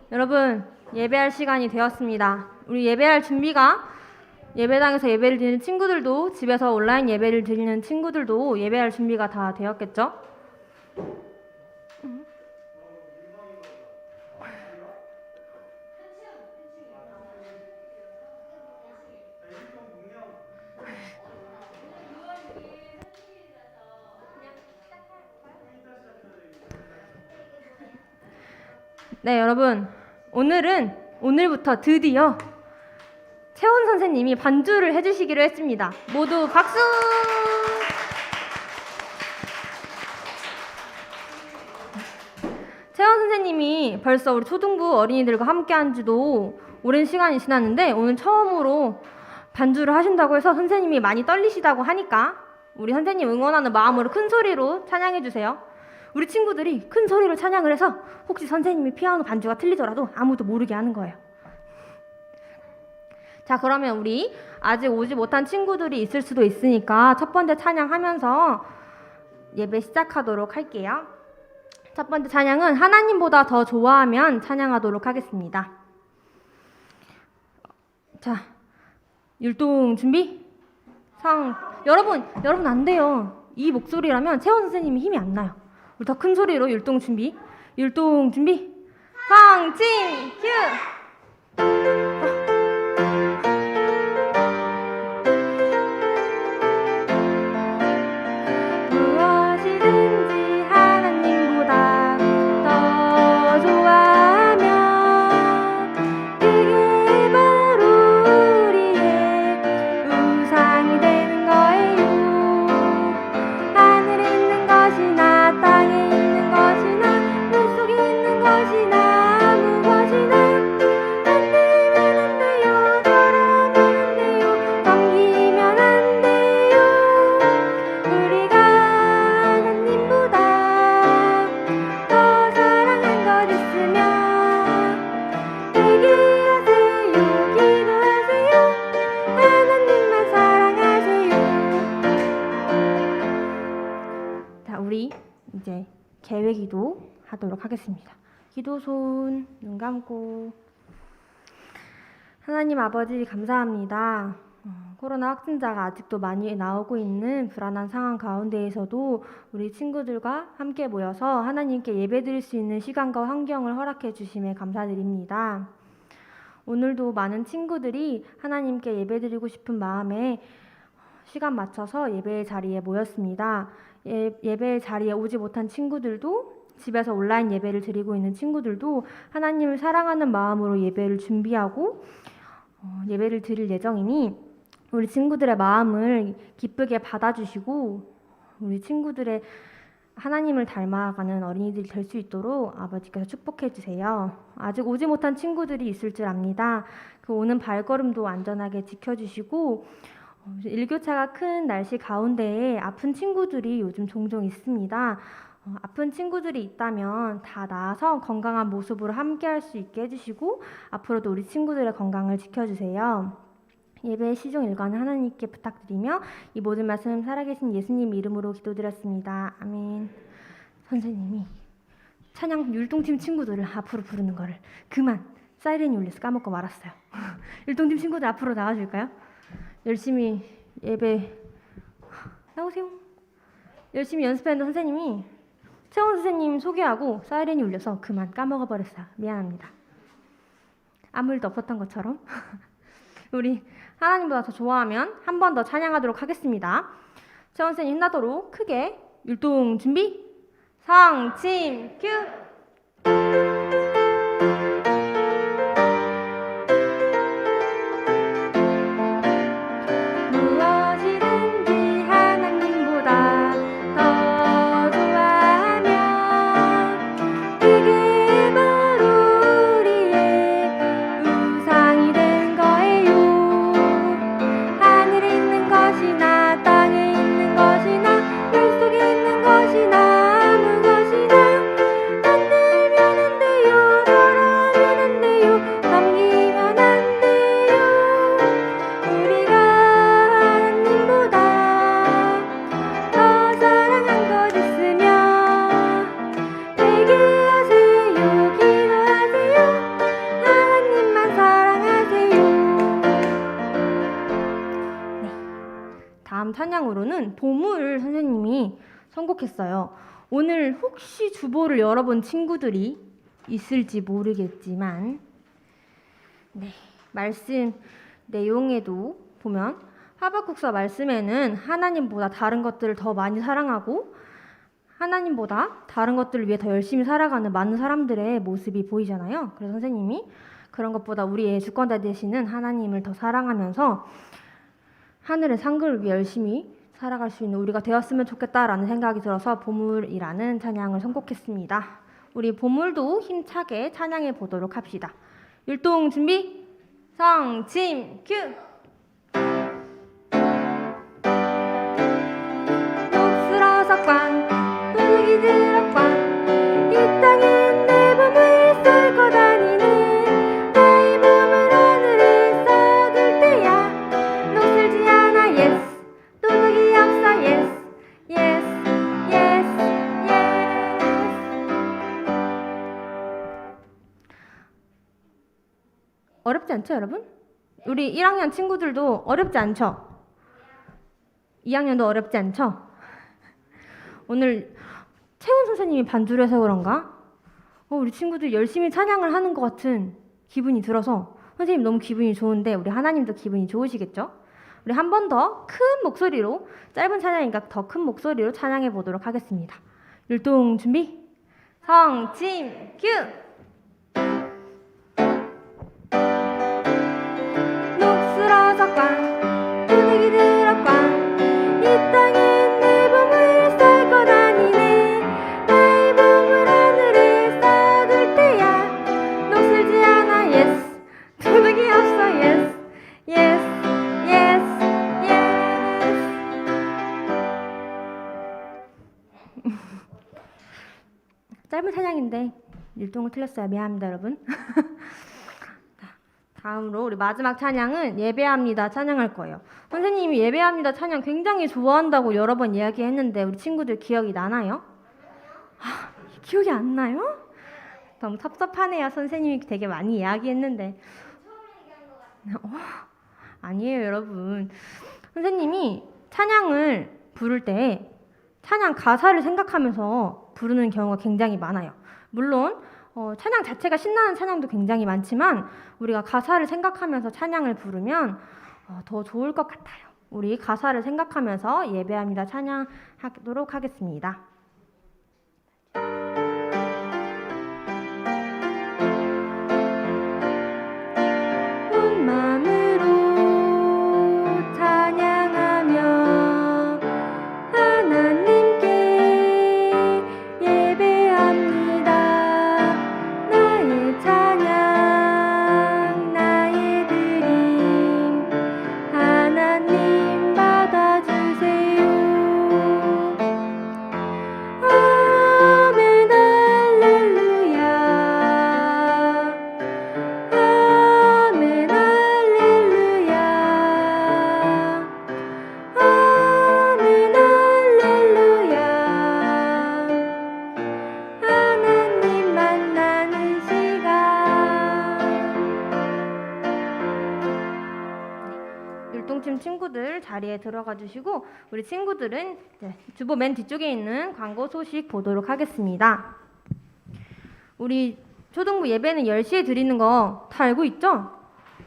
여러분, 예배할 시간이 되었습니다. 우리 예배할 준비가 예배당에서 예배를 드리는 친구들도 집에서 온라인 예배를 드리는 친구들도 예배할 준비가 다 되었겠죠? 네, 여러분. 오늘부터 드디어 채원 선생님이 반주를 해주시기로 했습니다. 모두 박수! 채원 선생님이 벌써 우리 초등부 어린이들과 함께 한 지도 오랜 시간이 지났는데 오늘 처음으로 반주를 하신다고 해서 선생님이 많이 떨리시다고 하니까 우리 선생님 응원하는 마음으로 큰 소리로 찬양해 주세요. 우리 친구들이 큰 소리로 찬양을 해서 혹시 선생님이 피아노 반주가 틀리더라도 아무도 모르게 하는 거예요. 자, 그러면 우리 아직 오지 못한 친구들이 있을 수도 있으니까 첫 번째 찬양하면서 예배 시작하도록 할게요. 첫 번째 찬양은 하나님보다 더 좋아하면 찬양하도록 하겠습니다. 자, 율동 준비. 여러분 안 돼요. 이 목소리라면 채원 선생님이 힘이 안 나요. 우리 더 큰 소리로 율동 준비. 성진 큐. 계획기도 하도록 하겠습니다. 기도 손, 눈 감고. 하나님 아버지 감사합니다. 코로나 확진자가 아직도 많이 나오고 있는 불안한 상황 가운데에서도 우리 친구들과 함께 모여서 하나님께 예배드릴 수 있는 시간과 환경을 허락해 주심에 감사드립니다. 오늘도 많은 친구들이 하나님께 예배드리고 싶은 마음에 시간 맞춰서 예배의 자리에 모였습니다. 예배의 자리에 오지 못한 친구들도 집에서 온라인 예배를 드리고 있는 친구들도 하나님을 사랑하는 마음으로 예배를 준비하고 예배를 드릴 예정이니 우리 친구들의 마음을 기쁘게 받아주시고 우리 친구들의 하나님을 닮아가는 어린이들이 될 수 있도록 아버지께서 축복해 주세요. 아직 오지 못한 친구들이 있을 줄 압니다. 그 오는 발걸음도 안전하게 지켜주시고 일교차가 큰 날씨 가운데에 아픈 친구들이 요즘 종종 있습니다. 아픈 친구들이 있다면 다 나아서 건강한 모습으로 함께 할 수 있게 해주시고 앞으로도 우리 친구들의 건강을 지켜주세요. 예배 시종 일과는 하나님께 부탁드리며 이 모든 말씀 살아계신 예수님 이름으로 기도드렸습니다. 아멘. 선생님이 찬양 율동팀 친구들을 앞으로 부르는 거를 그만 사이렌이 울려서 까먹고 말았어요. 율동팀 친구들 앞으로 나와줄까요? 열심히 예배 나오세요. 열심히 연습했는데 선생님이 채원 선생님 소개하고 사이렌이 울려서 그만 까먹어버렸어요. 미안합니다. 아무 일도 없었던 것처럼. 우리 하나님보다 더 좋아하면 한 번 더 찬양하도록 하겠습니다. 채원 선생님 힘나도록 크게 율동 준비. 성침 큐. 것이나 물 속에 있는 것이나 아무 것이나 다음 찬양으로는 보물 선생님이 선곡했어요. 오늘 혹시 주보를 열어본 친구들이 있을지 모르겠지만 말씀 내용에도 보면 하박국서 말씀에는 하나님보다 다른 것들을 더 많이 사랑하고 하나님보다 다른 것들을 위해 더 열심히 살아가는 많은 사람들의 모습이 보이잖아요. 그래서 선생님이 그런 것보다 우리의 주권자 되시는 하나님을 더 사랑하면서 하늘의 상급을 위해 열심히 살아갈 수 있는 우리가 되었으면 좋겠다라는 생각이 들어서 보물이라는 찬양을 선곡했습니다. 우리 보물도 힘차게 찬양해 보도록 합시다. 율동 준비, 성침 큐! 녹슬어서 꽝 분위기 들어 꽝 이 땅엔 내 보물 썰고 다니는 나의 보물 하늘에 썩을 때야 녹슬지 않아 yes 도둑이 없어 yes yes yes yes. 어렵지 않죠 여러분? 우리 1학년 친구들도 어렵지 않죠? 2학년도 어렵지 않죠? 오늘 채원 선생님이 반주를 해서 그런가? 우리 친구들 열심히 찬양을 하는 것 같은 기분이 들어서 선생님 너무 기분이 좋은데 우리 하나님도 기분이 좋으시겠죠? 우리 한 번 더 큰 목소리로 짧은 찬양이니까 더 큰 목소리로 찬양해 보도록 하겠습니다. 율동 준비 성침 큐! 녹슬어서 꽝 분위기 들어 꽝 이 땅엔 내 보물 썰고 다니네 나의 보물 하늘에 썩을 때야 녹슬지 않아 yes 도둑이 없어 yes yes yes yes. 짧은 찬양인데 율동을 틀렸어요. 미안합니다 여러분. 다음으로 우리 마지막 찬양은 예배합니다 찬양할 거예요. 선생님이 예배합니다 찬양 굉장히 좋아한다고 여러 번 이야기했는데 우리 친구들 기억이 나나요? 기억이 안 나요? 너무 섭섭하네요. 선생님이 되게 많이 이야기했는데. 아니에요 여러분. 선생님이 찬양을 부를 때 찬양 가사를 생각하면서 부르는 경우가 굉장히 많아요. 물론 찬양 자체가 신나는 찬양도 굉장히 많지만 우리가 가사를 생각하면서 찬양을 부르면 더 좋을 것 같아요. 우리 가사를 생각하면서 예배합니다 찬양하도록 하겠습니다. 온 마음으로 찬양하며 하나님께 예배합니다. 나의 찬양 나의 드림 하나님 받아주세요. 아멘 할렐루야 아멘 할렐루야 아멘 할렐루야. 하나님 만나는 시간. 율동팀 친구들 자리에 들어가 주시고 우리 친구들은 주보 맨 뒤쪽에 있는 광고 소식 보도록 하겠습니다. 우리 초등부 예배는 10시에 드리는 거 다 알고 있죠?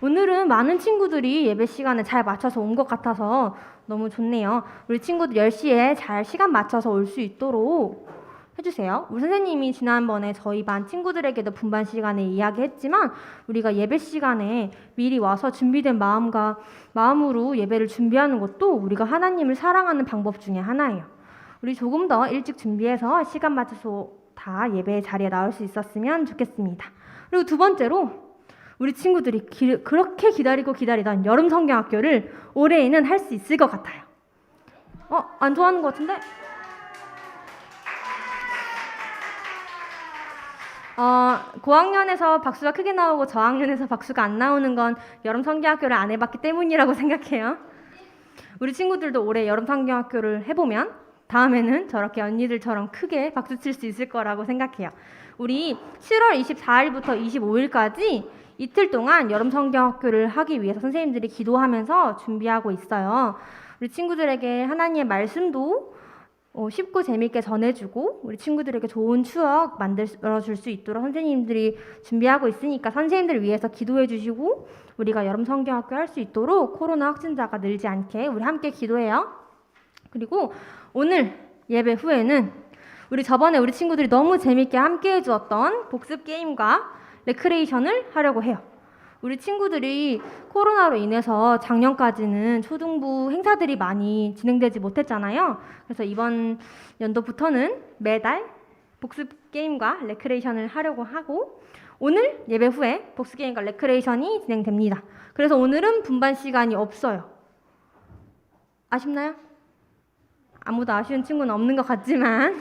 오늘은 많은 친구들이 예배 시간에 잘 맞춰서 온 것 같아서 너무 좋네요. 우리 친구들 10시에 잘 시간 맞춰서 올 수 있도록 해주세요. 우리 선생님이 지난번에 저희 반 친구들에게도 분반 시간에 이야기했지만 우리가 예배 시간에 미리 와서 준비된 마음으로 예배를 준비하는 것도 우리가 하나님을 사랑하는 방법 중에 하나예요. 우리 조금 더 일찍 준비해서 시간 맞춰서 다 예배 자리에 나올 수 있었으면 좋겠습니다. 그리고 두 번째로 우리 친구들이 그렇게 기다리고 기다리던 여름 성경학교를 올해에는 할 수 있을 것 같아요. 안 좋아하는 것 같은데? 고학년에서 박수가 크게 나오고 저학년에서 박수가 안 나오는 건 여름 성경학교를 안 해봤기 때문이라고 생각해요. 우리 친구들도 올해 여름 성경학교를 해보면 다음에는 저렇게 언니들처럼 크게 박수 칠 수 있을 거라고 생각해요. 우리 7월 24일부터 25일까지 이틀 동안 여름 성경학교를 하기 위해서 선생님들이 기도하면서 준비하고 있어요. 우리 친구들에게 하나님의 말씀도 쉽고 재밌게 전해주고 우리 친구들에게 좋은 추억 만들어줄 수 있도록 선생님들이 준비하고 있으니까 선생님들을 위해서 기도해 주시고 우리가 여름 성경학교 할 수 있도록 코로나 확진자가 늘지 않게 우리 함께 기도해요. 그리고 오늘 예배 후에는 우리 저번에 우리 친구들이 너무 재밌게 함께 해주었던 복습 게임과 레크레이션을 하려고 해요. 우리 친구들이 코로나로 인해서 작년까지는 초등부 행사들이 많이 진행되지 못했잖아요. 그래서 이번 연도부터는 매달 복습 게임과 레크레이션을 하려고 하고 오늘 예배 후에 복습 게임과 레크레이션이 진행됩니다. 그래서 오늘은 분반 시간이 없어요. 아쉽나요? 아무도 아쉬운 친구는 없는 것 같지만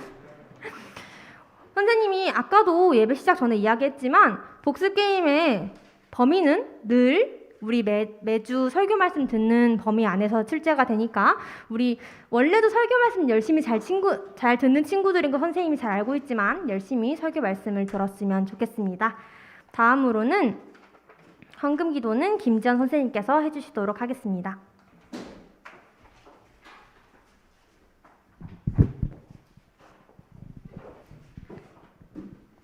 선생님이 아까도 예배 시작 전에 이야기했지만 복습 게임의 범위는 늘 우리 매주 설교 말씀 듣는 범위 안에서 출제가 되니까 우리 원래도 설교 말씀 열심히 잘 듣는 친구들인 거 선생님이 잘 알고 있지만 열심히 설교 말씀을 들었으면 좋겠습니다. 다음으로는 헌금 기도는 김지연 선생님께서 해주시도록 하겠습니다.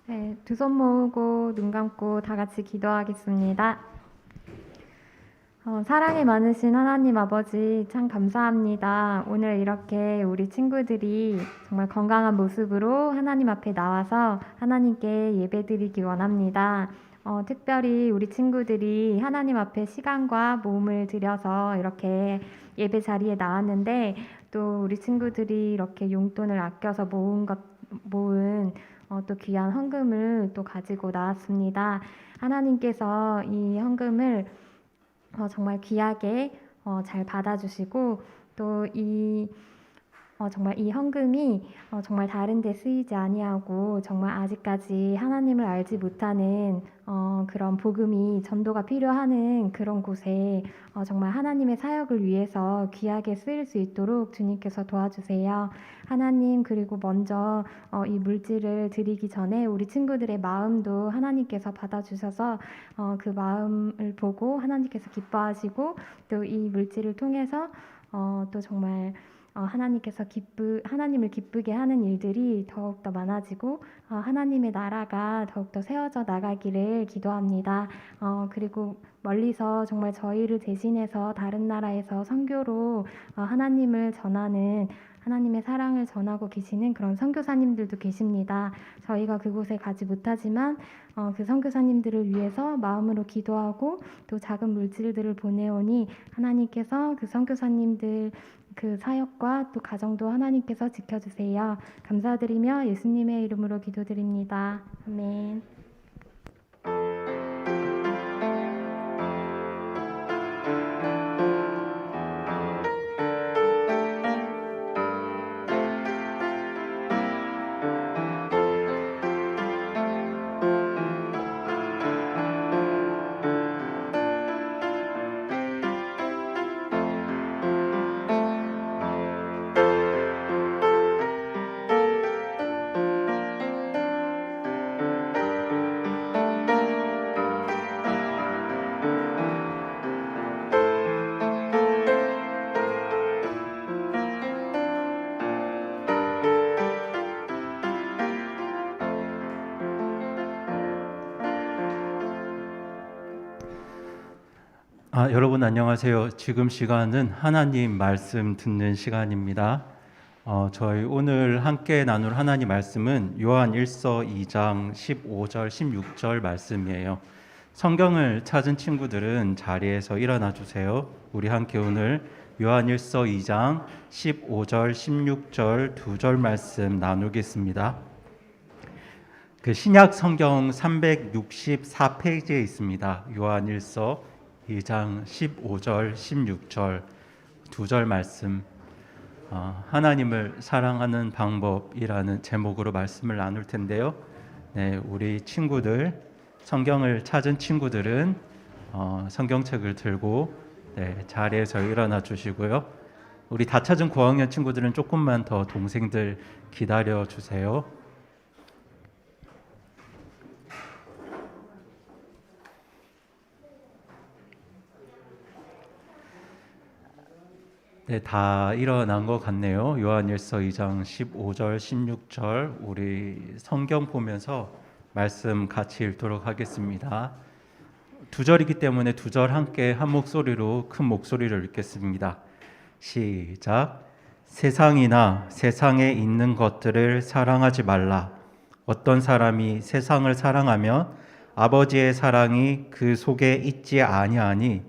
네, 두 손 모으고 눈 감고 다 같이 기도하겠습니다. 사랑이 많으신 하나님 아버지 참 감사합니다. 오늘 이렇게 우리 친구들이 정말 건강한 모습으로 하나님 앞에 나와서 하나님께 예배드리기 원합니다. 특별히 우리 친구들이 하나님 앞에 시간과 몸을 들여서 이렇게 예배 자리에 나왔는데 또 우리 친구들이 이렇게 용돈을 아껴서 모은 또 귀한 헌금을 또 가지고 나왔습니다. 하나님께서 이 헌금을 정말 귀하게 잘 받아주시고 또 정말 이 헌금이 정말 다른 데 쓰이지 아니하고 정말 아직까지 하나님을 알지 못하는 그런 복음이 전도가 필요하는 그런 곳에 정말 하나님의 사역을 위해서 귀하게 쓰일 수 있도록 주님께서 도와주세요. 하나님, 그리고 먼저 이 물질을 드리기 전에 우리 친구들의 마음도 하나님께서 받아주셔서 그 마음을 보고 하나님께서 기뻐하시고 또 이 물질을 통해서 또 정말 하나님께서 하나님을 기쁘게 하는 일들이 더욱더 많아지고 하나님의 나라가 더욱더 세워져 나가기를 기도합니다. 그리고 멀리서 정말 저희를 대신해서 다른 나라에서 선교로 하나님을 전하는 하나님의 사랑을 전하고 계시는 그런 선교사님들도 계십니다. 저희가 그곳에 가지 못하지만 그 선교사님들을 위해서 마음으로 기도하고 또 작은 물질들을 보내오니 하나님께서 그 선교사님들 그 사역과 또 가정도 하나님께서 지켜주세요. 감사드리며 예수님의 이름으로 기도드립니다. 아멘. 여러분 안녕하세요. 지금 시간은 하나님 말씀 듣는 시간입니다. 저희 오늘 함께 나눌 하나님 말씀은 요한 1서 2장 15절 16절 말씀이에요. 성경을 찾은 친구들은 자리에서 일어나 주세요. 우리 함께 오늘 요한 1서 2장 15절 16절 두 절 말씀 나누겠습니다. 그 신약 성경 364페이지에 있습니다. 요한 1서 2장 15절 16절 두 절 말씀, 하나님을 사랑하는 방법이라는 제목으로 말씀을 나눌 텐데요. 네, 우리 친구들, 성경을 찾은 친구들은 성경책을 들고 자리에서 일어나 주시고요. 우리 다 찾은 고학년 친구들은 조금만 더 동생들 기다려 주세요. 네, 다 일어난 것 같네요. 요한일서 2장 15절, 16절 우리 성경 보면서 말씀 같이 읽도록 하겠습니다. 두 절이기 때문에 두 절 함께 한 목소리로 큰 목소리를 읽겠습니다. 시작. 세상이나 세상에 있는 것들을 사랑하지 말라. 어떤 사람이 세상을 사랑하면 아버지의 사랑이 그 속에 있지 아니하니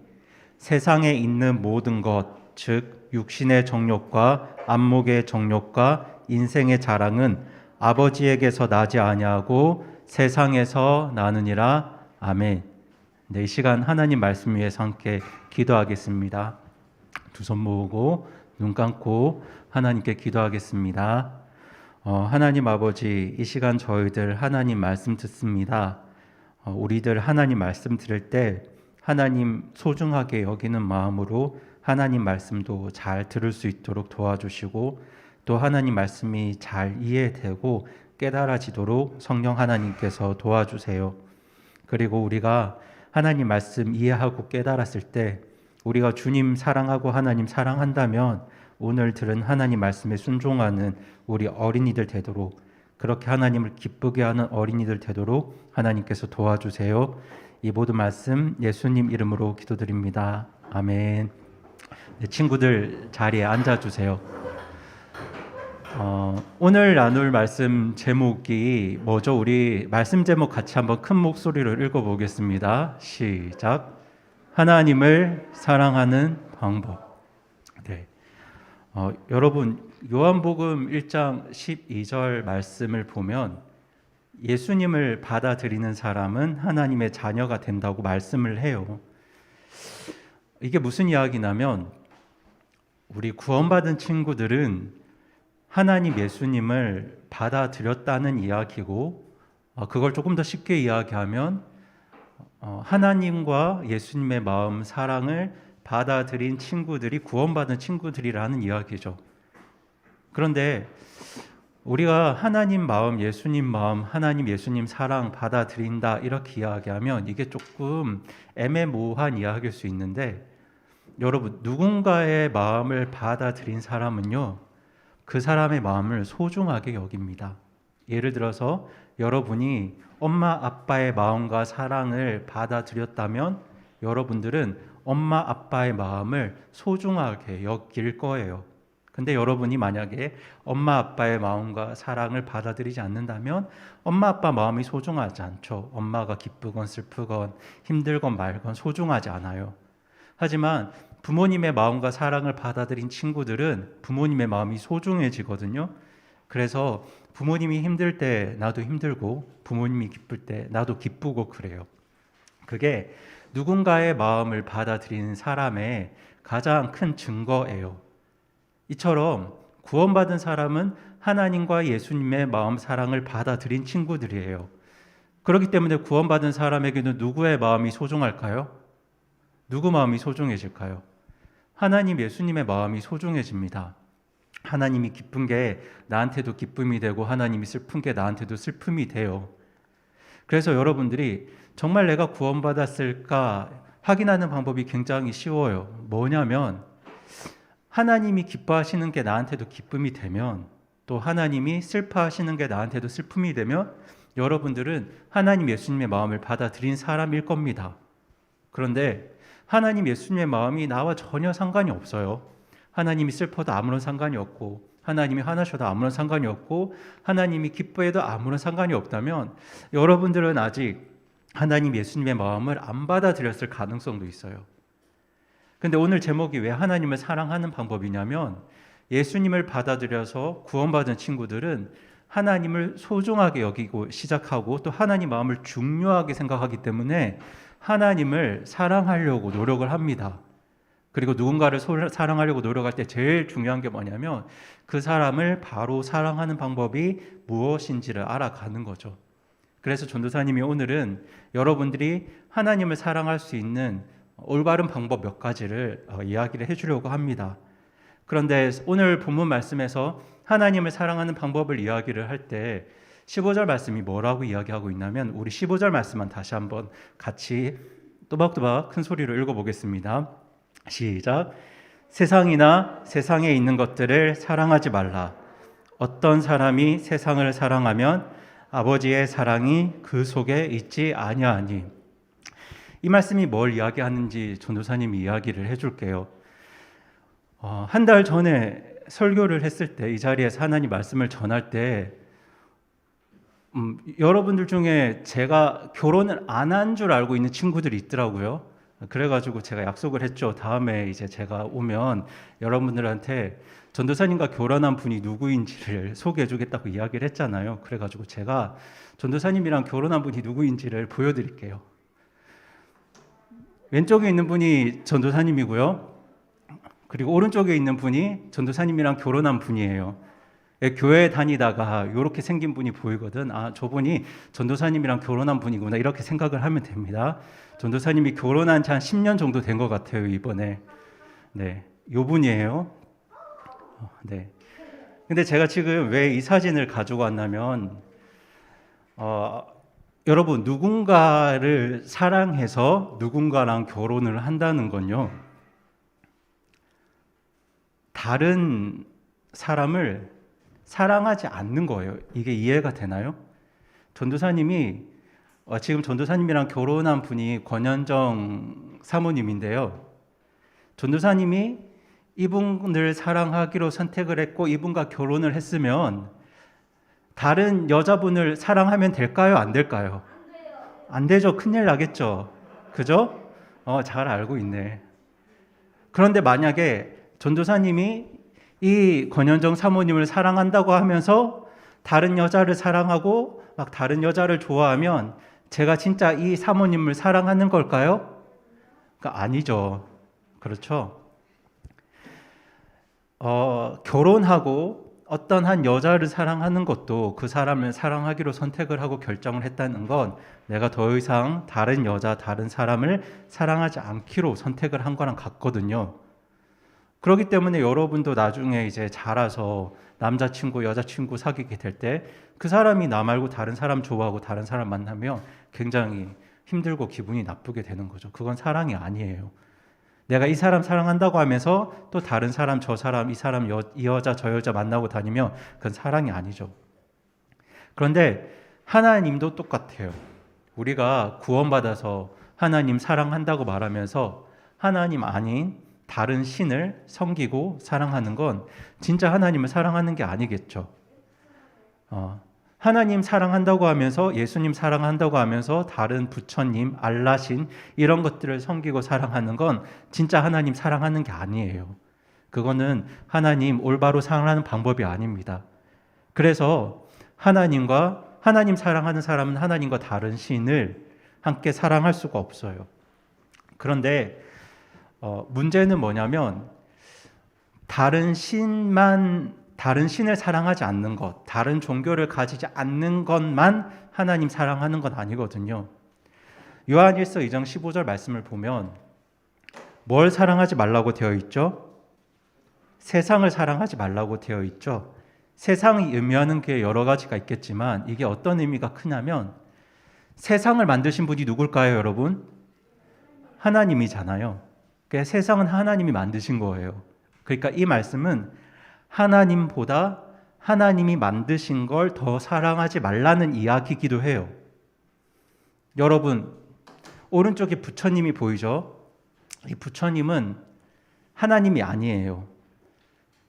세상에 있는 모든 것, 즉 육신의 정욕과 안목의 정욕과 인생의 자랑은 아버지에게서 나지 아니하고 세상에서 나느니라. 아멘. 네, 이 시간 하나님 말씀 위해서 함께 기도하겠습니다. 두 손 모으고 눈 감고 하나님께 기도하겠습니다. 하나님 아버지, 이 시간 저희들 하나님 말씀 듣습니다. 우리들 하나님 말씀 들을 때 하나님 소중하게 여기는 마음으로 하나님 말씀도 잘 들을 수 있도록 도와주시고 또 하나님 말씀이 잘 이해되고 깨달아지도록 성령 하나님께서 도와주세요. 그리고 우리가 하나님 말씀 이해하고 깨달았을 때 우리가 주님 사랑하고 하나님 사랑한다면 오늘 들은 하나님 말씀에 순종하는 우리 어린이들 되도록, 그렇게 하나님을 기쁘게 하는 어린이들 되도록 하나님께서 도와주세요. 이 모든 말씀 예수님 이름으로 기도드립니다. 아멘. 네, 친구들 자리에 앉아주세요. 오늘 나눌 말씀 제목이 뭐죠? 우리 말씀 제목 같이 한번 큰 목소리로 읽어보겠습니다. 시작. 하나님을 사랑하는 방법. 네. 여러분 요한복음 1장 12절 말씀을 보면 예수님을 받아들이는 사람은 하나님의 자녀가 된다고 말씀을 해요. 이게 무슨 이야기냐면 우리 구원받은 친구들은 하나님 예수님을 받아들였다는 이야기고, 그걸 조금 더 쉽게 이야기하면 하나님과 예수님의 마음 사랑을 받아들인 친구들이 구원받은 친구들이라는 이야기죠. 그런데 우리가 하나님 마음, 예수님 마음, 하나님 예수님 사랑 받아들인다 이렇게 이야기하면 이게 조금 애매모호한 이야기일 수 있는데, 여러분 누군가의 마음을 받아들인 사람은요 그 사람의 마음을 소중하게 여깁니다. 예를 들어서 여러분이 엄마 아빠의 마음과 사랑을 받아들였다면 여러분들은 엄마 아빠의 마음을 소중하게 여길 거예요. 근데 여러분이 만약에 엄마 아빠의 마음과 사랑을 받아들이지 않는다면 엄마 아빠 마음이 소중하지 않죠. 엄마가 기쁘건 슬프건 힘들건 말건 소중하지 않아요. 하지만 부모님의 마음과 사랑을 받아들인 친구들은 부모님의 마음이 소중해지거든요. 그래서 부모님이 힘들 때 나도 힘들고 부모님이 기쁠 때 나도 기쁘고 그래요. 그게 누군가의 마음을 받아들이는 사람의 가장 큰 증거예요. 이처럼 구원받은 사람은 하나님과 예수님의 마음 사랑을 받아들인 친구들이에요. 그렇기 때문에 구원받은 사람에게는 누구의 마음이 소중할까요? 누구 마음이 소중해질까요? 하나님 예수님의 마음이 소중해집니다. 하나님이 기쁜 게 나한테도 기쁨이 되고 하나님이 슬픈 게 나한테도 슬픔이 돼요. 그래서 여러분들이 정말 내가 구원받았을까 확인하는 방법이 굉장히 쉬워요. 뭐냐면 하나님이 기뻐하시는 게 나한테도 기쁨이 되면, 또 하나님이 슬퍼하시는 게 나한테도 슬픔이 되면 여러분들은 하나님 예수님의 마음을 받아들인 사람일 겁니다. 그런데 하나님 예수님의 마음이 나와 전혀 상관이 없어요. 하나님이 슬퍼도 아무런 상관이 없고 하나님이 화나셔도 아무런 상관이 없고 하나님이 기뻐해도 아무런 상관이 없다면 여러분들은 아직 하나님 예수님의 마음을 안 받아들였을 가능성도 있어요. 근데 오늘 제목이 왜 하나님을 사랑하는 방법이냐면 예수님을 받아들여서 구원받은 친구들은 하나님을 소중하게 여기고 시작하고 또 하나님 마음을 중요하게 생각하기 때문에 하나님을 사랑하려고 노력을 합니다. 그리고 누군가를 사랑하려고 노력할 때 제일 중요한 게 뭐냐면 그 사람을 바로 사랑하는 방법이 무엇인지를 알아가는 거죠. 그래서 전도사님이 오늘은 여러분들이 하나님을 사랑할 수 있는 올바른 방법 몇 가지를 이야기를 해주려고 합니다. 그런데 오늘 본문 말씀에서 하나님을 사랑하는 방법을 이야기를 할 때 15절 말씀이 뭐라고 이야기하고 있냐면 우리 15절 말씀만 다시 한번 같이 또박또박 큰 소리로 읽어보겠습니다. 시작. 세상이나 세상에 있는 것들을 사랑하지 말라. 어떤 사람이 세상을 사랑하면 아버지의 사랑이 그 속에 있지 아니하니. 이 말씀이 뭘 이야기하는지 전도사님이 이야기를 해줄게요. 한 달 전에 설교를 했을 때 이 자리에서 하나님 말씀을 전할 때 여러분들 중에 제가 결혼을 안 한 줄 알고 있는 친구들이 있더라고요. 그래가지고 제가 약속을 했죠. 다음에 이제 제가 오면 여러분들한테 전도사님과 결혼한 분이 누구인지를 소개해주겠다고 이야기를 했잖아요. 그래가지고 제가 전도사님이랑 결혼한 분이 누구인지를 보여드릴게요. 왼쪽에 있는 분이 전도사님이고요. 그리고 오른쪽에 있는 분이 전도사님이랑 결혼한 분이에요. 교회 다니다가 이렇게 생긴 분이 보이거든. 아, 저분이 전도사님이랑 결혼한 분이구나 이렇게 생각을 하면 됩니다. 전도사님이 결혼한 지 한 10년 정도 된 것 같아요 이번에. 네, 요 분이에요. 네. 근데 제가 지금 왜 이 사진을 가지고 왔냐면 여러분 누군가를 사랑해서 누군가랑 결혼을 한다는 건요. 다른 사람을 사랑하지 않는 거예요. 이게 이해가 되나요? 전도사님이 지금 전도사님이랑 결혼한 분이 권현정 사모님인데요. 전도사님이 이분을 사랑하기로 선택을 했고 이분과 결혼을 했으면 다른 여자분을 사랑하면 될까요? 안 될까요? 안 되죠. 큰일 나겠죠. 그죠? 잘 알고 있네. 그런데 만약에 전도사님이 이 권현정 사모님을 사랑한다고 하면서 다른 여자를 사랑하고 막 다른 여자를 좋아하면 제가 진짜 이 사모님을 사랑하는 걸까요? 그러니까 아니죠. 그렇죠? 결혼하고 어떤 한 여자를 사랑하는 것도 그 사람을 사랑하기로 선택을 하고 결정을 했다는 건 내가 더 이상 다른 여자, 다른 사람을 사랑하지 않기로 선택을 한 거랑 같거든요. 그렇기 때문에 여러분도 나중에 이제 자라서 남자친구, 여자친구 사귀게 될 때 그 사람이 나 말고 다른 사람 좋아하고 다른 사람 만나면 굉장히 힘들고 기분이 나쁘게 되는 거죠. 그건 사랑이 아니에요. 내가 이 사람 사랑한다고 하면서 또 다른 사람, 저 사람, 이 사람, 이 여자, 저 여자 만나고 다니면 그건 사랑이 아니죠. 그런데 하나님도 똑같아요. 우리가 구원받아서 하나님 사랑한다고 말하면서 하나님 아닌 다른 신을 섬기고 사랑하는 건 진짜 하나님을 사랑하는 게 아니겠죠. 하나님 사랑한다고 하면서 예수님 사랑한다고 하면서 다른 부처님, 알라신 이런 것들을 섬기고 사랑하는 건 진짜 하나님 사랑하는 게 아니에요. 그거는 하나님 올바로 사랑하는 방법이 아닙니다. 그래서 하나님 사랑하는 사람은 하나님과 다른 신을 함께 사랑할 수가 없어요. 그런데 문제는 뭐냐면 다른 신을 사랑하지 않는 것, 다른 종교를 가지지 않는 것만 하나님 사랑하는 건 아니거든요. 요한일서 2장 15절 말씀을 보면 뭘 사랑하지 말라고 되어 있죠? 세상을 사랑하지 말라고 되어 있죠. 세상이 의미하는 게 여러 가지가 있겠지만 이게 어떤 의미가 크냐면 세상을 만드신 분이 누굴까요, 여러분? 하나님이잖아요. 그러니까 세상은 하나님이 만드신 거예요. 그러니까 이 말씀은 하나님보다 하나님이 만드신 걸 더 사랑하지 말라는 이야기이기도 해요. 여러분, 오른쪽에 부처님이 보이죠? 이 부처님은 하나님이 아니에요.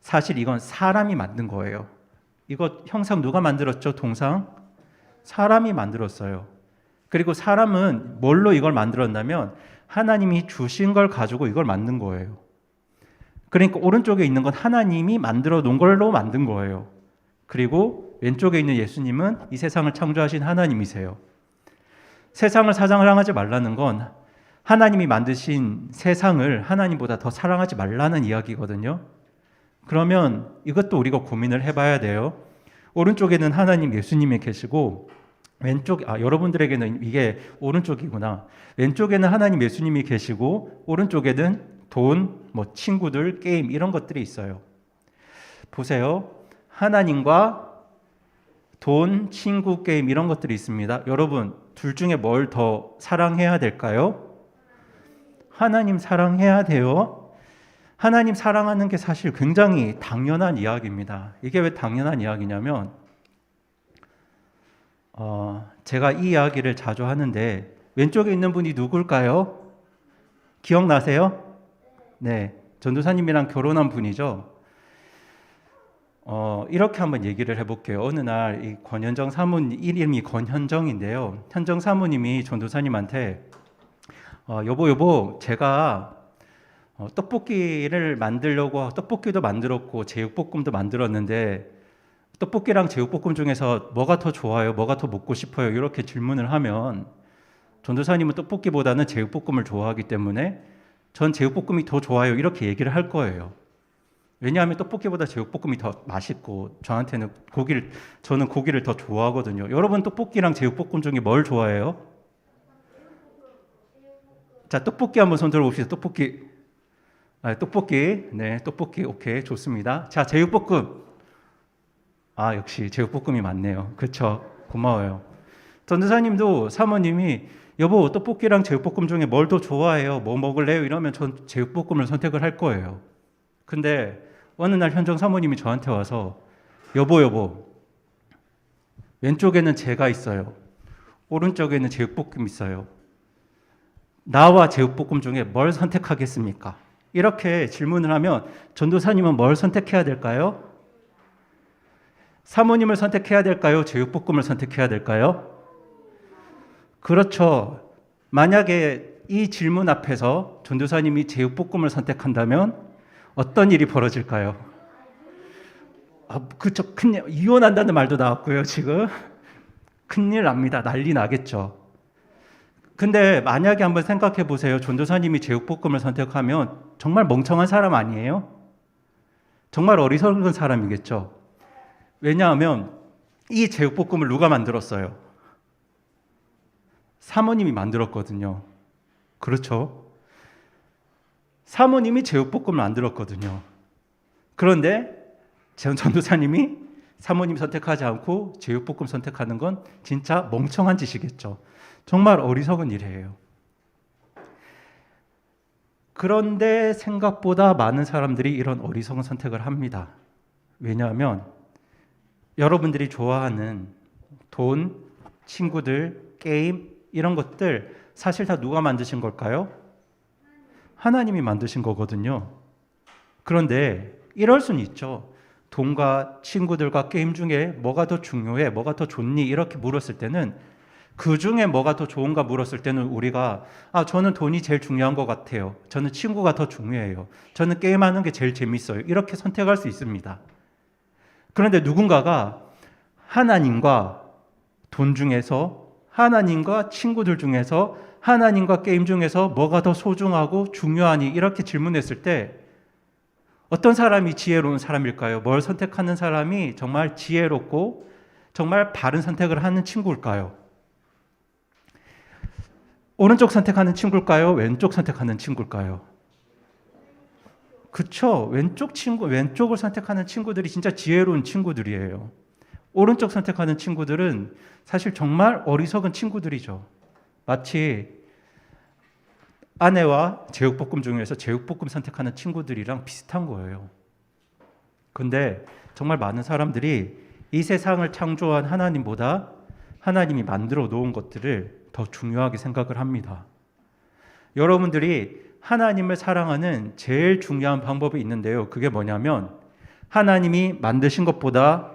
사실 이건 사람이 만든 거예요. 이거 형상 누가 만들었죠? 동상? 사람이 만들었어요. 그리고 사람은 뭘로 이걸 만들었냐면 하나님이 주신 걸 가지고 이걸 만든 거예요. 그러니까 오른쪽에 있는 건 하나님이 만들어 놓은 걸로 만든 거예요. 그리고 왼쪽에 있는 예수님은 이 세상을 창조하신 하나님이세요. 세상을 사랑하지 말라는 건 하나님이 만드신 세상을 하나님보다 더 사랑하지 말라는 이야기거든요. 그러면 이것도 우리가 고민을 해봐야 돼요. 오른쪽에는 하나님 예수님이 계시고 여러분들에게는 이게 오른쪽이구나. 왼쪽에는 하나님 예수님이 계시고 오른쪽에는 돈, 친구들, 게임 이런 것들이 있어요. 보세요. 하나님과 돈, 친구, 게임 이런 것들이 있습니다. 여러분, 둘 중에 뭘 더 사랑해야 될까요? 하나님 사랑해야 돼요. 하나님 사랑하는 게 사실 굉장히 당연한 이야기입니다. 이게 왜 당연한 이야기냐면 제가 이 이야기를 자주 하는데 왼쪽에 있는 분이 누굴까요? 기억나세요? 네, 전도사님이랑 결혼한 분이죠. 이렇게 한번 얘기를 해볼게요. 어느 날 이 권현정 사모님, 이름이 권현정인데요. 현정 사모님이 전도사님한테 여보, 제가 떡볶이를 만들려고 떡볶이도 만들었고 제육볶음도 만들었는데 떡볶이랑 제육볶음 중에서 뭐가 더 좋아요? 뭐가 더 먹고 싶어요? 이렇게 질문을 하면 전도사님은 떡볶이보다는 제육볶음을 좋아하기 때문에 전 제육볶음이 더 좋아요. 이렇게 얘기를 할 거예요. 왜냐하면 떡볶이보다 제육볶음이 더 맛있고 저는 고기를 더 좋아하거든요. 여러분 떡볶이랑 제육볶음 중에 뭘 좋아해요? 자, 떡볶이 한번 손 들어봅시다. 떡볶이. 네, 떡볶이. 오케이, 좋습니다. 자, 제육볶음. 역시 제육볶음이 맞네요. 그렇죠? 고마워요. 전도사님도 사모님이 여보, 떡볶이랑 제육볶음 중에 뭘 더 좋아해요? 뭐 먹을래요? 이러면 전 제육볶음을 선택을 할 거예요. 근데 어느 날 현정 사모님이 저한테 와서 여보, 왼쪽에는 제가 있어요. 오른쪽에는 제육볶음 있어요. 나와 제육볶음 중에 뭘 선택하겠습니까? 이렇게 질문을 하면 전도사님은 뭘 선택해야 될까요? 사모님을 선택해야 될까요? 제육볶음을 선택해야 될까요? 그렇죠. 만약에 이 질문 앞에서 전도사님이 제육볶음을 선택한다면 어떤 일이 벌어질까요? 그쵸. 이혼한다는 말도 나왔고요, 지금. 큰일 납니다. 난리 나겠죠. 근데 만약에 한번 생각해 보세요. 전도사님이 제육볶음을 선택하면 정말 멍청한 사람 아니에요? 정말 어리석은 사람이겠죠. 왜냐하면 이 제육볶음을 누가 만들었어요? 사모님이 만들었거든요. 그렇죠? 사모님이 제육볶음을 만들었거든요. 그런데 전도사님이 사모님 선택하지 않고 제육볶음 선택하는 건 진짜 멍청한 짓이겠죠. 정말 어리석은 일이에요. 그런데 생각보다 많은 사람들이 이런 어리석은 선택을 합니다. 왜냐하면 여러분들이 좋아하는 돈, 친구들, 게임 이런 것들 사실 다 누가 만드신 걸까요? 하나님이 만드신 거거든요. 그런데 이럴 수는 있죠. 돈과 친구들과 게임 중에 뭐가 더 중요해? 뭐가 더 좋니? 이렇게 물었을 때는 그 중에 뭐가 더 좋은가 물었을 때는 우리가 저는 돈이 제일 중요한 것 같아요. 저는 친구가 더 중요해요. 저는 게임하는 게 제일 재밌어요. 이렇게 선택할 수 있습니다. 그런데 누군가가 하나님과 돈 중에서 하나님과 친구들 중에서 하나님과 게임 중에서 뭐가 더 소중하고 중요하니 이렇게 질문했을 때 어떤 사람이 지혜로운 사람일까요? 뭘 선택하는 사람이 정말 지혜롭고 정말 바른 선택을 하는 친구일까요? 오른쪽 선택하는 친구일까요? 왼쪽 선택하는 친구일까요? 그쵸? 왼쪽을 선택하는 친구들이 진짜 지혜로운 친구들이에요. 오른쪽 선택하는 친구들은 사실 정말 어리석은 친구들이죠. 마치 아내와 제육볶음 중에서 제육볶음 선택하는 친구들이랑 비슷한 거예요. 근데 정말 많은 사람들이 이 세상을 창조한 하나님보다 하나님이 만들어 놓은 것들을 더 중요하게 생각을 합니다. 여러분들이 하나님을 사랑하는 제일 중요한 방법이 있는데요. 그게 뭐냐면 하나님이 만드신 것보다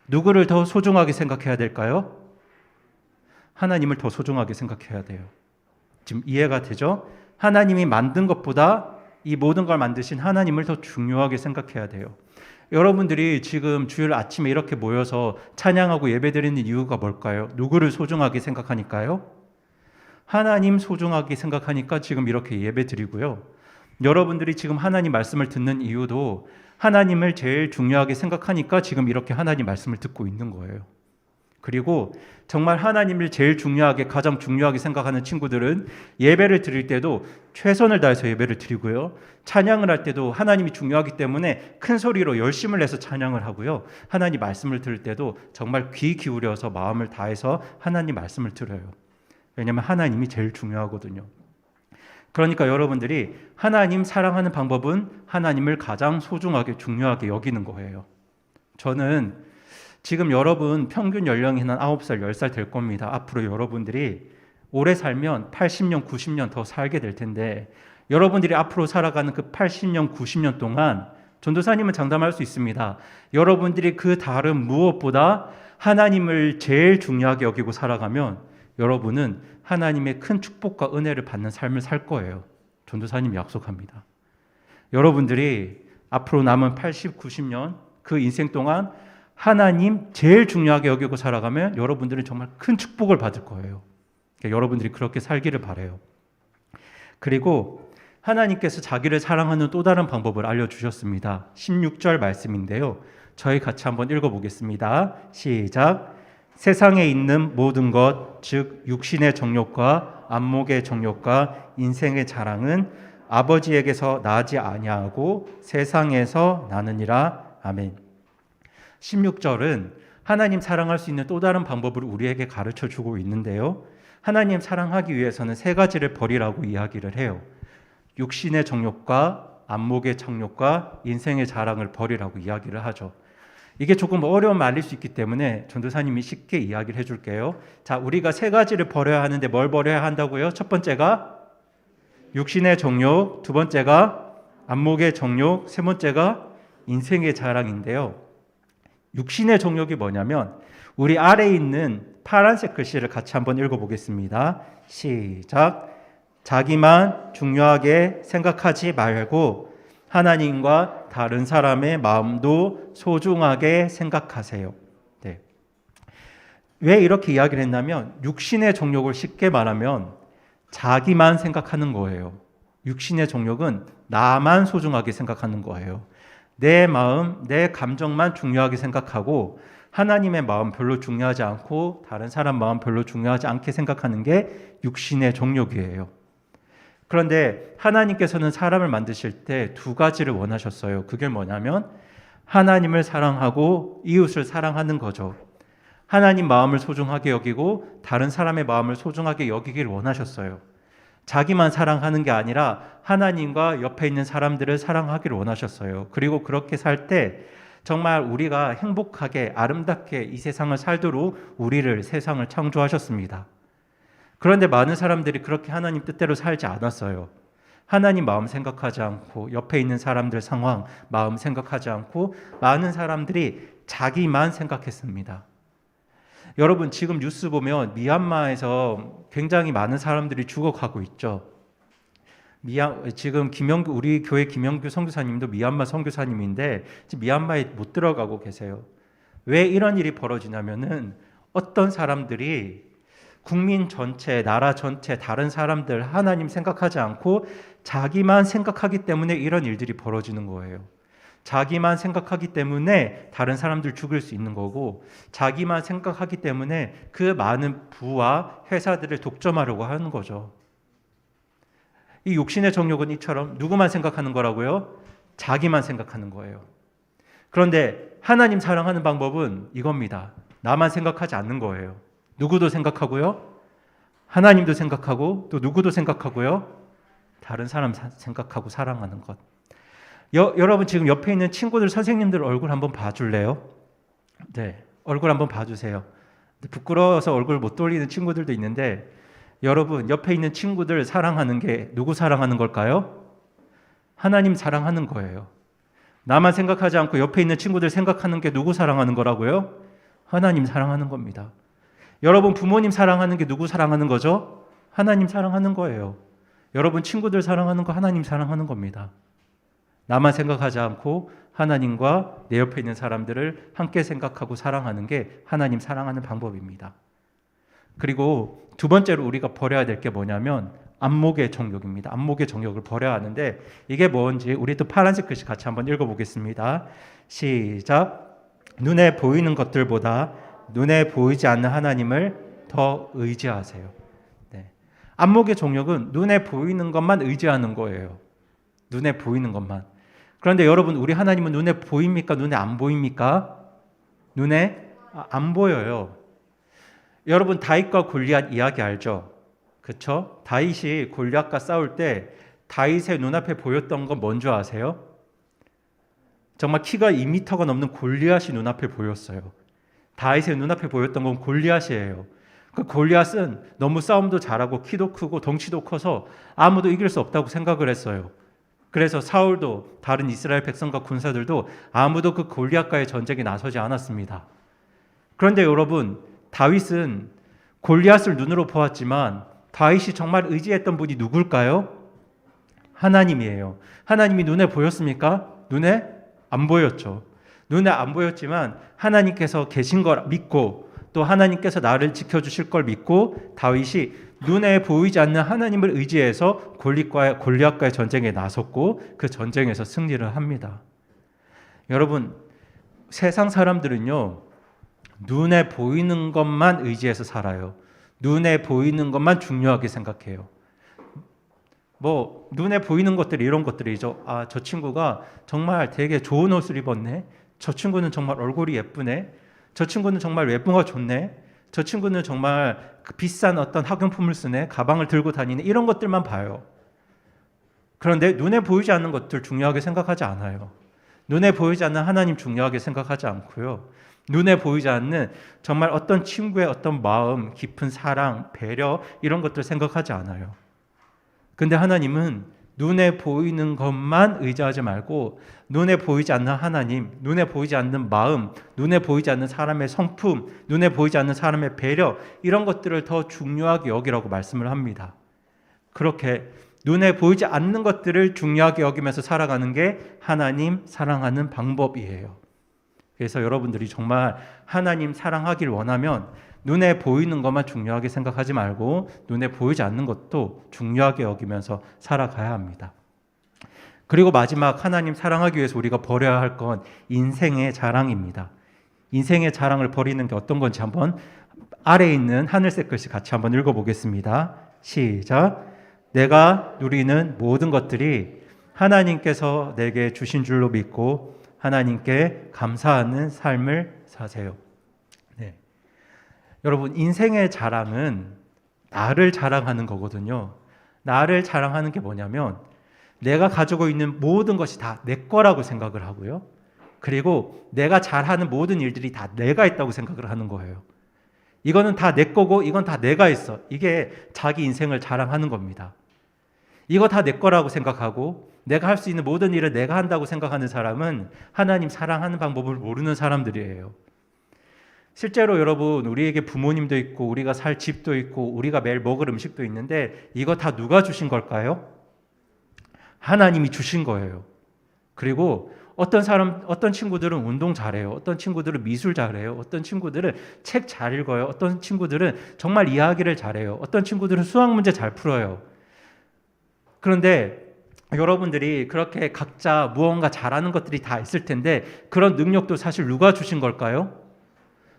누구를 더 소중하게 생각해야 될까요? 하나님을 더 소중하게 생각해야 돼요. 지금 이해가 되죠? 하나님이 만든 것보다 이 모든 걸 만드신 하나님을 더 중요하게 생각해야 돼요. 여러분들이 지금 주일 아침에 이렇게 모여서 찬양하고 예배드리는 이유가 뭘까요? 누구를 소중하게 생각하니까요? 하나님 소중하게 생각하니까 지금 이렇게 예배드리고요. 여러분들이 지금 하나님 말씀을 듣는 이유도 하나님을 제일 중요하게 생각하니까 지금 이렇게 하나님 말씀을 듣고 있는 거예요. 그리고 정말 하나님을 제일 중요하게, 가장 중요하게 생각하는 친구들은 예배를 드릴 때도 최선을 다해서 예배를 드리고요. 찬양을 할 때도 하나님이 중요하기 때문에 큰 소리로 열심을 내서 찬양을 하고요. 하나님 말씀을 들을 때도 정말 귀 기울여서 마음을 다해서 하나님 말씀을 들어요. 왜냐하면 하나님이 제일 중요하거든요. 그러니까 여러분들이 하나님 사랑하는 방법은 하나님을 가장 소중하게 중요하게 여기는 거예요. 저는 지금 여러분 평균 연령이 한 9살, 10살 될 겁니다. 앞으로 여러분들이 오래 살면 80년, 90년 더 살게 될 텐데 여러분들이 앞으로 살아가는 그 80년, 90년 동안 전도사님은 장담할 수 있습니다. 여러분들이 그 다른 무엇보다 하나님을 제일 중요하게 여기고 살아가면 여러분은 하나님의 큰 축복과 은혜를 받는 삶을 살 거예요. 전도사님 약속합니다. 여러분들이 앞으로 남은 80, 90년 그 인생 동안 하나님 제일 중요하게 여기고 살아가면 여러분들은 정말 큰 축복을 받을 거예요. 그러니까 여러분들이 그렇게 살기를 바라요. 그리고 하나님께서 자기를 사랑하는 또 다른 방법을 알려주셨습니다. 16절 말씀인데요. 저희 같이 한번 읽어보겠습니다. 시작. 세상에 있는 모든 것, 즉 육신의 정욕과 안목의 정욕과 인생의 자랑은 아버지에게서 나지 아니하고 세상에서 나느니라. 아멘. 16절은 하나님 사랑할 수 있는 또 다른 방법을 우리에게 가르쳐 주고 있는데요. 하나님 사랑하기 위해서는 세 가지를 버리라고 이야기를 해요. 육신의 정욕과 안목의 정욕과 인생의 자랑을 버리라고 이야기를 하죠. 이게 조금 어려운 말일 수 있기 때문에 전도사님이 쉽게 이야기를 해줄게요. 자, 우리가 세 가지를 버려야 하는데 뭘 버려야 한다고요? 첫 번째가 육신의 정욕, 두 번째가 안목의 정욕, 세 번째가 인생의 자랑인데요. 육신의 정욕이 뭐냐면 우리 아래에 있는 파란색 글씨를 같이 한번 읽어보겠습니다. 시작. 자기만 중요하게 생각하지 말고 하나님과 다른 사람의 마음도 소중하게 생각하세요. 네. 왜 이렇게 이야기를 했냐면 육신의 정욕을 쉽게 말하면 자기만 생각하는 거예요. 육신의 정욕은 나만 소중하게 생각하는 거예요. 내 마음, 내 감정만 중요하게 생각하고 하나님의 마음 별로 중요하지 않고 다른 사람 마음 별로 중요하지 않게 생각하는 게 육신의 정욕이에요. 그런데 하나님께서는 사람을 만드실 때 두 가지를 원하셨어요. 그게 뭐냐면 하나님을 사랑하고 이웃을 사랑하는 거죠. 하나님 마음을 소중하게 여기고 다른 사람의 마음을 소중하게 여기기를 원하셨어요. 자기만 사랑하는 게 아니라 하나님과 옆에 있는 사람들을 사랑하기를 원하셨어요. 그리고 그렇게 살 때 정말 우리가 행복하게 아름답게 이 세상을 살도록 우리를 세상을 창조하셨습니다. 그런데 많은 사람들이 그렇게 하나님 뜻대로 살지 않았어요. 하나님 마음 생각하지 않고 옆에 있는 사람들 상황, 마음 생각하지 않고 많은 사람들이 자기만 생각했습니다. 여러분 지금 뉴스 보면 미얀마에서 굉장히 많은 사람들이 죽어가고 있죠. 지금 우리 교회 김영규 선교사님도 미얀마 선교사님인데 지금 미얀마에 못 들어가고 계세요. 왜 이런 일이 벌어지냐면은 어떤 사람들이 국민 전체, 나라 전체, 다른 사람들 하나님 생각하지 않고 자기만 생각하기 때문에 이런 일들이 벌어지는 거예요. 자기만 생각하기 때문에 다른 사람들 죽일 수 있는 거고 자기만 생각하기 때문에 그 많은 부와 회사들을 독점하려고 하는 거죠. 이 육신의 정욕은 이처럼 누구만 생각하는 거라고요? 자기만 생각하는 거예요. 그런데 하나님 사랑하는 방법은 이겁니다. 나만 생각하지 않는 거예요. 누구도 생각하고요. 하나님도 생각하고 또 누구도 생각하고요. 다른 사람 생각하고 사랑하는 것. 여러분 지금 옆에 있는 친구들, 선생님들 얼굴 한번 봐줄래요? 네, 얼굴 한번 봐주세요. 부끄러워서 얼굴 못 돌리는 친구들도 있는데 여러분 옆에 있는 친구들 사랑하는 게 누구 사랑하는 걸까요? 하나님 사랑하는 거예요. 나만 생각하지 않고 옆에 있는 친구들 생각하는 게 누구 사랑하는 거라고요? 하나님 사랑하는 겁니다. 여러분 부모님 사랑하는 게 누구 사랑하는 거죠? 하나님 사랑하는 거예요. 여러분 친구들 사랑하는 거 하나님 사랑하는 겁니다. 나만 생각하지 않고 하나님과 내 옆에 있는 사람들을 함께 생각하고 사랑하는 게 하나님 사랑하는 방법입니다. 그리고 두 번째로 우리가 버려야 될 게 뭐냐면 안목의 정욕입니다. 안목의 정욕을 버려야 하는데 이게 뭔지 우리 또 파란색 글씨 같이 한번 읽어보겠습니다. 시작. 눈에 보이는 것들보다 눈에 보이지 않는 하나님을 더 의지하세요. 네. 안목의 정욕은 눈에 보이는 것만 의지하는 거예요. 눈에 보이는 것만. 그런데 여러분 우리 하나님은 눈에 보입니까? 눈에 안 보입니까? 눈에 안 보여요. 여러분 다윗과 골리앗 이야기 알죠? 그쵸? 다윗이 골리앗과 싸울 때 다윗의 눈앞에 보였던 건 뭔지 아세요? 정말 키가 2m가 넘는 골리앗이 눈앞에 보였어요. 다윗의 눈앞에 보였던 건 골리앗이에요. 그 골리앗은 너무 싸움도 잘하고 키도 크고 덩치도 커서 아무도 이길 수 없다고 생각을 했어요. 그래서 사울도 다른 이스라엘 백성과 군사들도 아무도 그 골리앗과의 전쟁에 나서지 않았습니다. 그런데 여러분, 다윗은 골리앗을 눈으로 보았지만 다윗이 정말 의지했던 분이 누굴까요? 하나님이에요. 하나님이 눈에 보였습니까? 눈에 안 보였죠. 눈에 안 보였지만 하나님께서 계신 걸 믿고 또 하나님께서 나를 지켜주실 걸 믿고 다윗이 눈에 보이지 않는 하나님을 의지해서 골리앗과의 전쟁에 나섰고 그 전쟁에서 승리를 합니다. 여러분, 세상 사람들은요, 눈에 보이는 것만 의지해서 살아요. 눈에 보이는 것만 중요하게 생각해요. 눈에 보이는 것들이 이런 것들이죠. 아, 저 친구가 정말 되게 좋은 옷을 입었네. 저 친구는 정말 얼굴이 예쁘네. 저 친구는 정말 외모가 좋네. 저 친구는 정말 그 비싼 어떤 학용품을 쓰네. 가방을 들고 다니네. 이런 것들만 봐요. 그런데 눈에 보이지 않는 것들 중요하게 생각하지 않아요. 눈에 보이지 않는 하나님 중요하게 생각하지 않고요. 눈에 보이지 않는 정말 어떤 친구의 어떤 마음, 깊은 사랑, 배려 이런 것들 생각하지 않아요. 근데 하나님은 눈에 보이는 것만 의지하지 말고 눈에 보이지 않는 하나님, 눈에 보이지 않는 마음, 눈에 보이지 않는 사람의 성품, 눈에 보이지 않는 사람의 배려 이런 것들을 더 중요하게 여기라고 말씀을 합니다. 그렇게 눈에 보이지 않는 것들을 중요하게 여기면서 살아가는 게 하나님 사랑하는 방법이에요. 그래서 여러분들이 정말 하나님 사랑하길 원하면 눈에 보이는 것만 중요하게 생각하지 말고 눈에 보이지 않는 것도 중요하게 여기면서 살아가야 합니다. 그리고 마지막 하나님 사랑하기 위해서 우리가 버려야 할 건 인생의 자랑입니다. 인생의 자랑을 버리는 게 어떤 건지 한번 아래에 있는 하늘색 글씨 같이 한번 읽어보겠습니다. 시작. 내가 누리는 모든 것들이 하나님께서 내게 주신 줄로 믿고 하나님께 감사하는 삶을 사세요. 네. 여러분, 인생의 자랑은 나를 자랑하는 거거든요. 나를 자랑하는 게 뭐냐면 내가 가지고 있는 모든 것이 다 내 거라고 생각을 하고요. 그리고 내가 잘하는 모든 일들이 다 내가 있다고 생각을 하는 거예요. 이거는 다 내 거고 이건 다 내가 있어. 이게 자기 인생을 자랑하는 겁니다. 이거 다 내 거라고 생각하고 내가 할 수 있는 모든 일을 내가 한다고 생각하는 사람은 하나님 사랑하는 방법을 모르는 사람들이에요. 실제로 여러분, 우리에게 부모님도 있고 우리가 살 집도 있고 우리가 매일 먹을 음식도 있는데 이거 다 누가 주신 걸까요? 하나님이 주신 거예요. 그리고 어떤 친구들은 운동 잘해요. 어떤 친구들은 미술 잘해요. 어떤 친구들은 책 잘 읽어요. 어떤 친구들은 정말 이야기를 잘해요. 어떤 친구들은 수학 문제 잘 풀어요. 그런데 여러분들이 그렇게 각자 무언가 잘하는 것들이 다 있을 텐데 그런 능력도 사실 누가 주신 걸까요?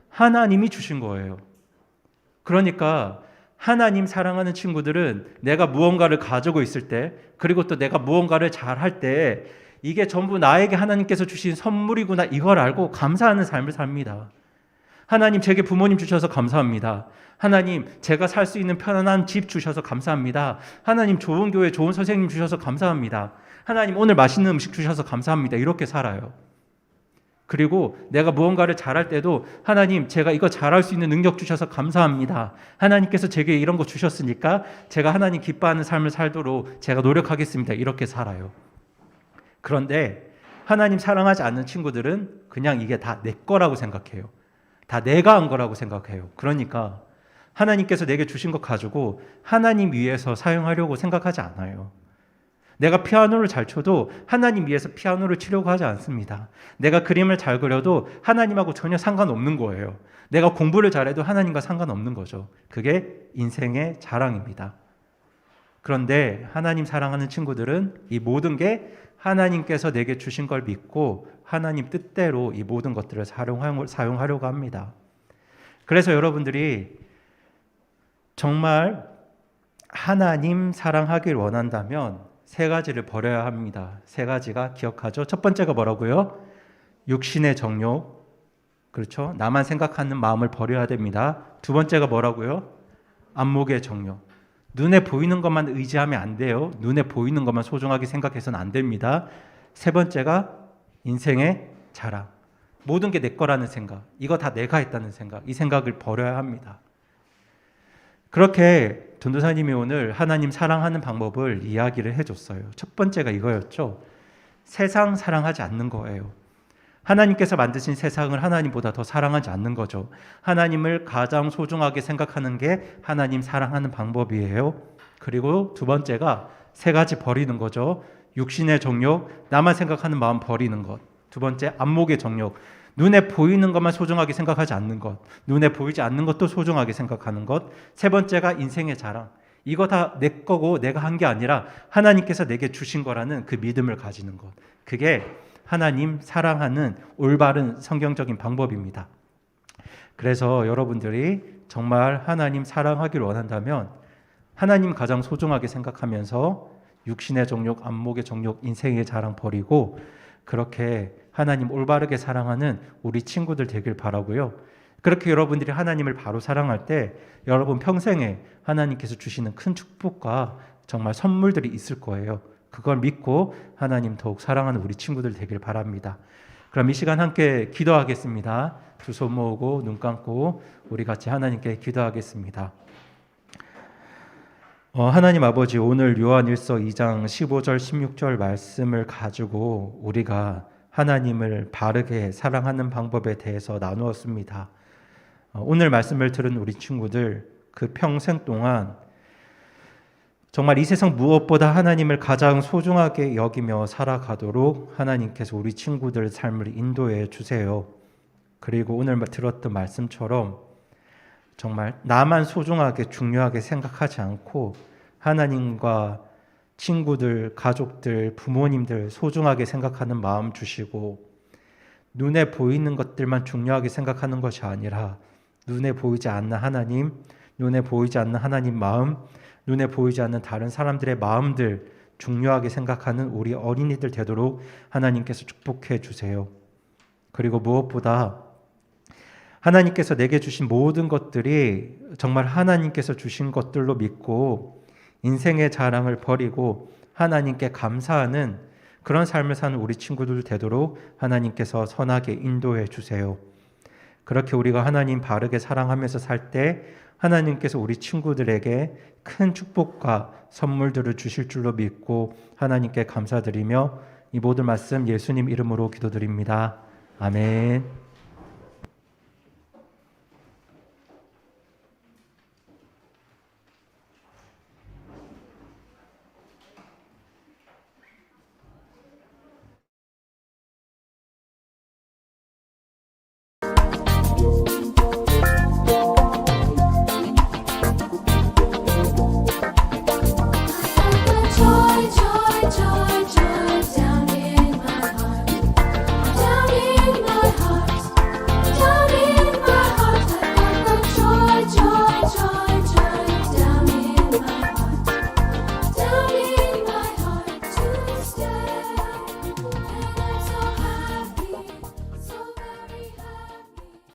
하나님이 주신 거예요. 그러니까 하나님 사랑하는 친구들은 내가 무언가를 가지고 있을 때 그리고 또 내가 무언가를 잘할 때 이게 전부 나에게 하나님께서 주신 선물이구나 이걸 알고 감사하는 삶을 삽니다. 하나님 제게 부모님 주셔서 감사합니다. 하나님 제가 살 수 있는 편안한 집 주셔서 감사합니다. 하나님 좋은 교회 좋은 선생님 주셔서 감사합니다. 하나님 오늘 맛있는 음식 주셔서 감사합니다. 이렇게 살아요. 그리고 내가 무언가를 잘할 때도 하나님 제가 이거 잘할 수 있는 능력 주셔서 감사합니다. 하나님께서 제게 이런 거 주셨으니까 제가 하나님 기뻐하는 삶을 살도록 제가 노력하겠습니다. 이렇게 살아요. 그런데 하나님 사랑하지 않는 친구들은 그냥 이게 다 내 거라고 생각해요. 다 내가 한 거라고 생각해요. 그러니까 하나님께서 내게 주신 것 가지고 하나님 위해서 사용하려고 생각하지 않아요. 내가 피아노를 잘 쳐도 하나님 위해서 피아노를 치려고 하지 않습니다. 내가 그림을 잘 그려도 하나님하고 전혀 상관없는 거예요. 내가 공부를 잘해도 하나님과 상관없는 거죠. 그게 인생의 자랑입니다. 그런데 하나님 사랑하는 친구들은 이 모든 게 하나님께서 내게 주신 걸 믿고 하나님 뜻대로 이 모든 것들을 사용하려고 합니다. 그래서 여러분들이 정말 하나님 사랑하길 원한다면 세 가지를 버려야 합니다. 세 가지가 기억하죠. 첫 번째가 뭐라고요? 육신의 정욕. 그렇죠? 나만 생각하는 마음을 버려야 됩니다. 두 번째가 뭐라고요? 안목의 정욕. 눈에 보이는 것만 의지하면 안 돼요. 눈에 보이는 것만 소중하게 생각해서는 안 됩니다. 세 번째가 인생의 자랑. 모든 게 내 거라는 생각, 이거 다 내가 했다는 생각, 이 생각을 버려야 합니다. 그렇게 전도사님이 오늘 하나님 사랑하는 방법을 이야기를 해줬어요. 첫 번째가 이거였죠. 세상 사랑하지 않는 거예요. 하나님께서 만드신 세상을 하나님보다 더 사랑하지 않는 거죠. 하나님을 가장 소중하게 생각하는 게 하나님 사랑하는 방법이에요. 그리고 두 번째가 세 가지 버리는 거죠. 육신의 정욕, 나만 생각하는 마음 버리는 것. 두 번째, 안목의 정욕, 눈에 보이는 것만 소중하게 생각하지 않는 것, 눈에 보이지 않는 것도 소중하게 생각하는 것. 세 번째가 인생의 자랑, 이거 다 내 거고 내가 한 게 아니라 하나님께서 내게 주신 거라는 그 믿음을 가지는 것. 그게 하나님 사랑하는 올바른 성경적인 방법입니다. 그래서 여러분들이 정말 하나님 사랑하기를 원한다면 하나님 가장 소중하게 생각하면서 육신의 정욕, 안목의 정욕, 인생의 자랑 버리고 그렇게 하나님 올바르게 사랑하는 우리 친구들 되길 바라고요. 그렇게 여러분들이 하나님을 바로 사랑할 때 여러분 평생에 하나님께서 주시는 큰 축복과 정말 선물들이 있을 거예요. 그걸 믿고 하나님 더욱 사랑하는 우리 친구들 되길 바랍니다. 그럼 이 시간 함께 기도하겠습니다. 두 손 모으고 눈 감고 우리 같이 하나님께 기도하겠습니다. 하나님 아버지, 오늘 요한일서 2장 15절 16절 말씀을 가지고 우리가 하나님을 바르게 사랑하는 방법에 대해서 나누었습니다. 오늘 말씀을 들은 우리 친구들 그 평생 동안 정말 이 세상 무엇보다 하나님을 가장 소중하게 여기며 살아가도록 하나님께서 우리 친구들 삶을 인도해 주세요. 그리고 오늘 들었던 말씀처럼 정말 나만 소중하게 중요하게 생각하지 않고 하나님과 친구들, 가족들, 부모님들 소중하게 생각하는 마음 주시고 눈에 보이는 것들만 중요하게 생각하는 것이 아니라 눈에 보이지 않는 하나님, 눈에 보이지 않는 하나님 마음, 눈에 보이지 않는 다른 사람들의 마음들 중요하게 생각하는 우리 어린이들 되도록 하나님께서 축복해 주세요. 그리고 무엇보다 하나님께서 내게 주신 모든 것들이 정말 하나님께서 주신 것들로 믿고 인생의 자랑을 버리고 하나님께 감사하는 그런 삶을 사는 우리 친구들 되도록 하나님께서 선하게 인도해 주세요. 그렇게 우리가 하나님 바르게 사랑하면서 살 때 하나님께서 우리 친구들에게 큰 축복과 선물들을 주실 줄로 믿고 하나님께 감사드리며 이 모든 말씀 예수님 이름으로 기도드립니다. 아멘.